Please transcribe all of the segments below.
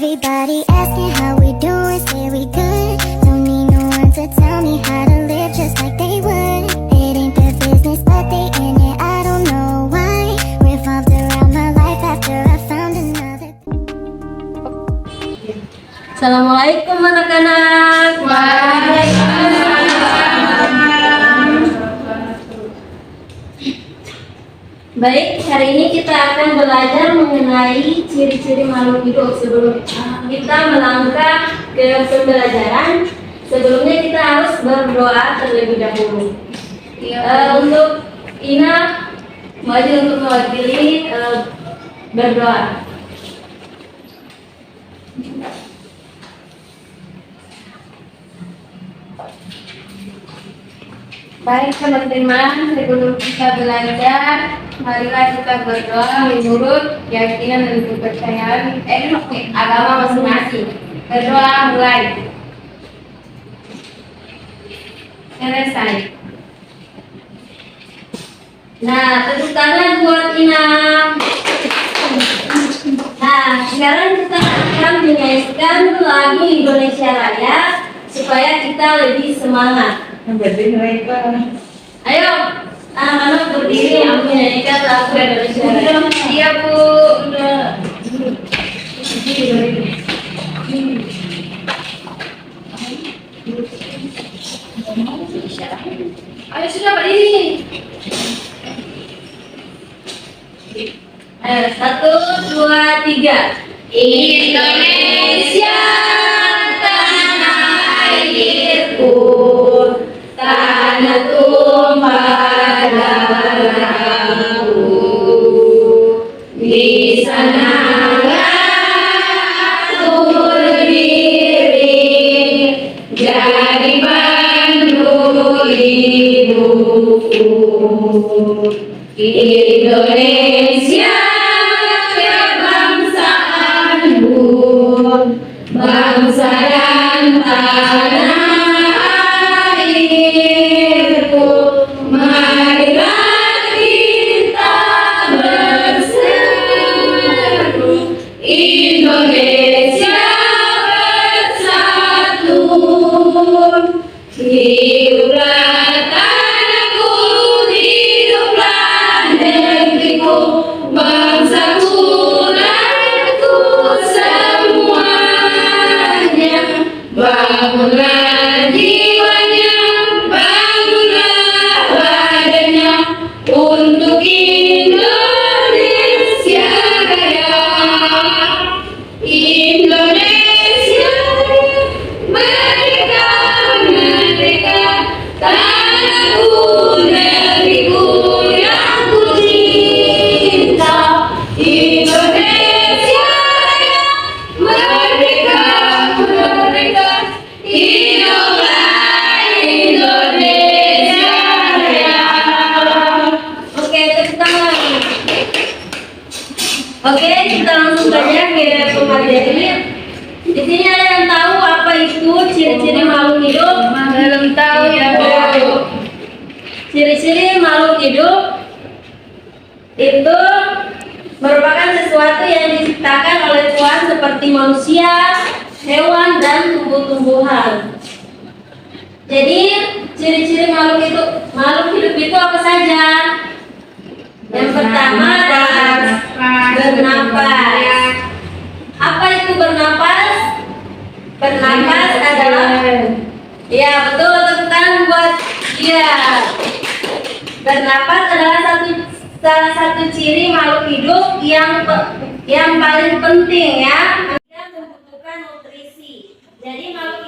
Everybody asking how we doing, say we good. Don't need no one to tell me how to live just like they would. It ain't their business, but they in it, I don't know why. Revolved around my life after I found another. Assalamualaikum anak-anak. Baik, hari ini kita akan belajar mengenai ciri-ciri makhluk hidup. Sebelum kita melangkah ke pembelajaran, sebelumnya kita harus berdoa terlebih dahulu. Untuk Ina, maju untuk mewakili berdoa. Baik teman-teman, sebelum kita belajar, marilah kita berdoa menurut keyakinan dan kepercayaan agama masing-masing. Berdoa mulai. Selesai. Nah, tepuk tangan buat Ina. Nah, sekarang kita akan menyanyikan lagu Indonesia Raya supaya kita lebih semangat. Ayo, anak-anak berdiri untuk menyanyikan lagu Indonesia Raya. Iya Bu. Ayo sudah berdiri. Ayo, 1, 2, 3. Indonesia tanah airku, tanah tumpah darahku. Di sana aku berdiri, jadi pandu hidupku. Indonesia kebangsaanku, bangsa dan tanah airku. Marilah kita berseru, Indonesia bersatu. Hiduplah tanahku, hiduplah negeriku, bangsaku, rakyatku semuanya. Bangunlah jiwanya, bangunlah badannya untuk Indonesia Raya. Indonesia merdeka, merdeka, tanahku, negeriku yang ku cinta. Indonesia Raya, merdeka, merdeka, hiduplah Indonesia Raya. Oke, tepuk tangan. Oke, kita langsung saja ke pemateri. Di sini ada yang tahu apa itu ciri-ciri makhluk hidup? Belum tahu ya Bu. Ciri-ciri makhluk hidup itu merupakan sesuatu yang diciptakan oleh Tuhan seperti manusia, hewan, dan tumbuh-tumbuhan. Jadi, ciri-ciri makhluk hidup itu apa saja? Yang pertama adalah bernapas. Apa itu bernapas? Bernapas adalah, ya betul, tepuk tangan buat dia. Bernapas adalah salah satu ciri makhluk hidup yang paling penting ya. Dia membutuhkan nutrisi. Jadi makhluk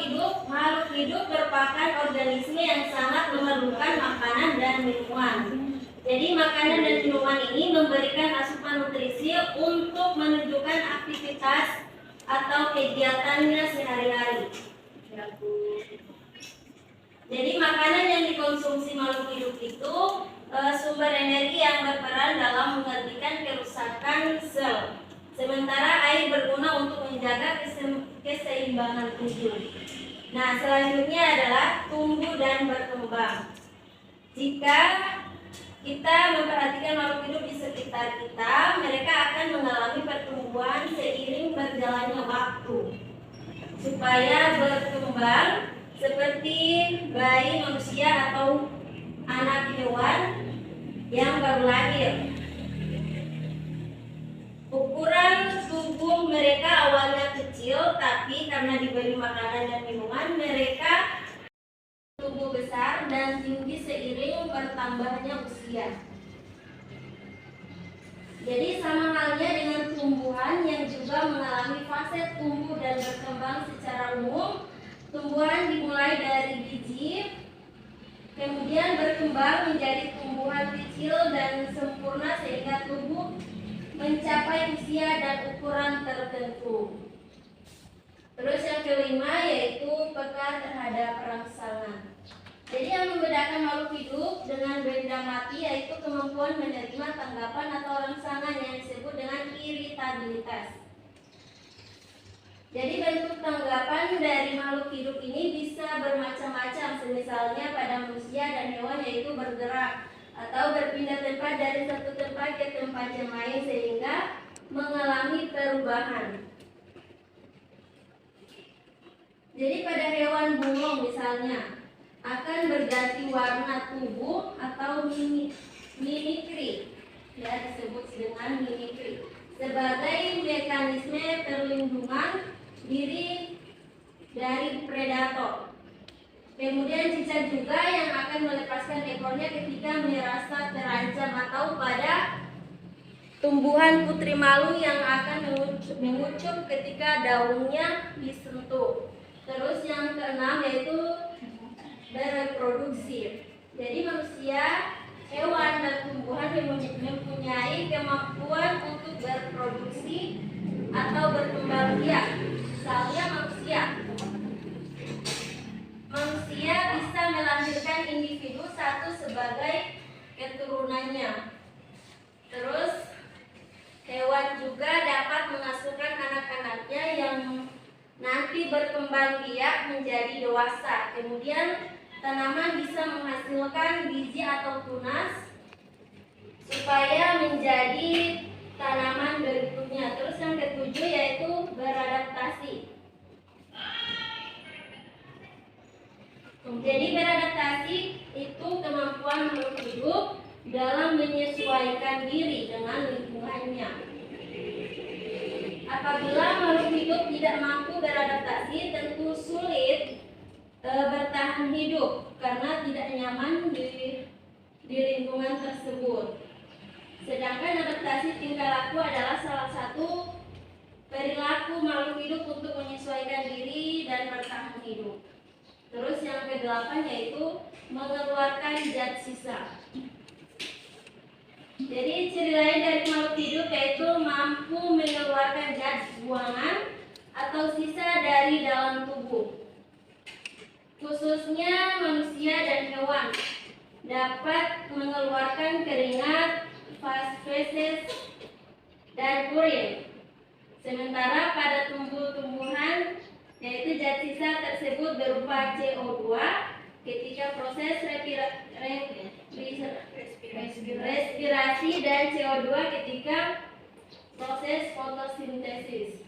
hidup merupakan organisme yang sangat memerlukan makanan dan minuman. Jadi makanan dan minuman ini memberikan asupan nutrisi untuk menunjukkan aktivitas atau kegiatannya sehari-hari. Jadi makanan yang dikonsumsi makhluk hidup itu sumber energi yang berperan dalam menghentikan kerusakan sel. Sementara air berguna untuk menjaga keseimbangan tubuh. Nah, selanjutnya adalah tumbuh dan berkembang. Jika kita memperhatikan makhluk hidup di sekitar kita, mereka akan mengalami pertumbuhan seiring berjalannya waktu supaya berkembang seperti bayi manusia atau anak hewan yang baru lahir. Ukuran tubuh mereka awalnya kecil, tapi karena diberi makanan dan minuman, mereka tubuh besar dan tinggi seiring bertambahnya usia. Jadi sama halnya dengan tumbuhan yang juga mengalami fase tumbuh dan berkembang secara umum. Tumbuhan dimulai dari biji, kemudian berkembang menjadi tumbuhan kecil dan sempurna sehingga tubuh mencapai usia dan ukuran tertentu. Terus yang kelima yaitu peka terhadap rangsangan. Jadi yang membedakan makhluk hidup dengan benda mati yaitu kemampuan menerima tanggapan atau rangsangan yang disebut dengan iritabilitas. Jadi bentuk tanggapan dari makhluk hidup ini bisa bermacam-macam, misalnya pada manusia dan hewan yaitu bergerak atau berpindah tempat dari satu tempat ke tempat yang lain sehingga mengalami perubahan. Jadi pada hewan burung misalnya akan berganti warna tubuh atau mimikri, ya disebut dengan mimikri, sebagai mekanisme perlindungan diri dari predator. Kemudian cicak juga yang akan melepaskan ekornya ketika merasa terancam, atau pada tumbuhan putri malu yang akan mengucup ketika daunnya disentuh. Terus yang keenam yaitu bereproduksi. Jadi manusia, hewan, dan tumbuhan mempunyai kemampuan untuk berproduksi atau berkembang biak. Misalnya manusia bisa melahirkan individu satu sebagai keturunannya. Terus hewan juga dapat menghasilkan anak-anaknya yang nanti berkembang biak menjadi dewasa. Kemudian tanaman bisa menghasilkan biji atau tunas supaya menjadi tanaman berikutnya. Terus yang ketujuh yaitu beradaptasi. Jadi beradaptasi itu kemampuan makhluk hidup dalam menyesuaikan diri dengan lingkungannya. Apabila makhluk hidup tidak mampu beradaptasi, tentu sulit bertahan hidup karena tidak nyaman di lingkungan tersebut. Sedangkan adaptasi tingkah laku adalah salah satu perilaku makhluk hidup untuk menyesuaikan diri dan bertahan hidup. Terus yang ke-8 yaitu mengeluarkan zat sisa. Jadi ciri lain dari makhluk hidup yaitu mampu mengeluarkan zat buangan atau sisa dari dalam tubuh. Khususnya manusia dan hewan dapat mengeluarkan keringat, feses, dan urin. Sementara pada tumbuh-tumbuhan yaitu zat sisa tersebut berupa CO2 ketika proses respirasi dan CO2 ketika proses fotosintesis.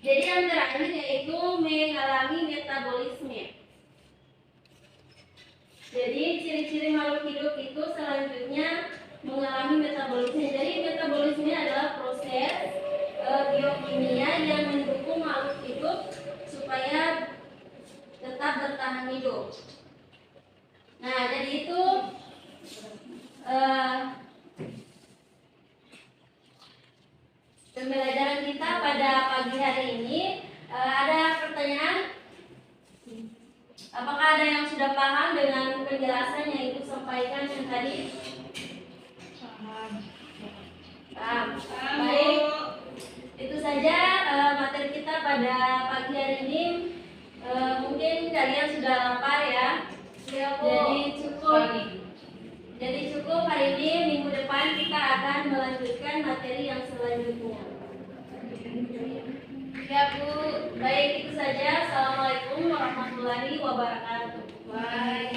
Jadi yang terakhir yaitu mengalami metabolisme. Jadi ciri-ciri makhluk hidup itu selanjutnya mengalami metabolisme. Jadi metabolisme adalah proses biokimia yang mendukung makhluk hidup supaya tetap bertahan hidup. Nah, jadi itu pembelajaran kita pada pagi hari ini. Ada pertanyaan? Apakah ada yang sudah paham dengan penjelasan yang Ibu sampaikan yang tadi? Paham. Baik, itu saja materi kita pada pagi hari ini. Mungkin kalian sudah lapar ya. Jadi cukup hari ini. Minggu depan kita akan melanjutkan materi yang selanjutnya. Ya Bu, baik itu saja. Assalamualaikum warahmatullahi wabarakatuh. Wahai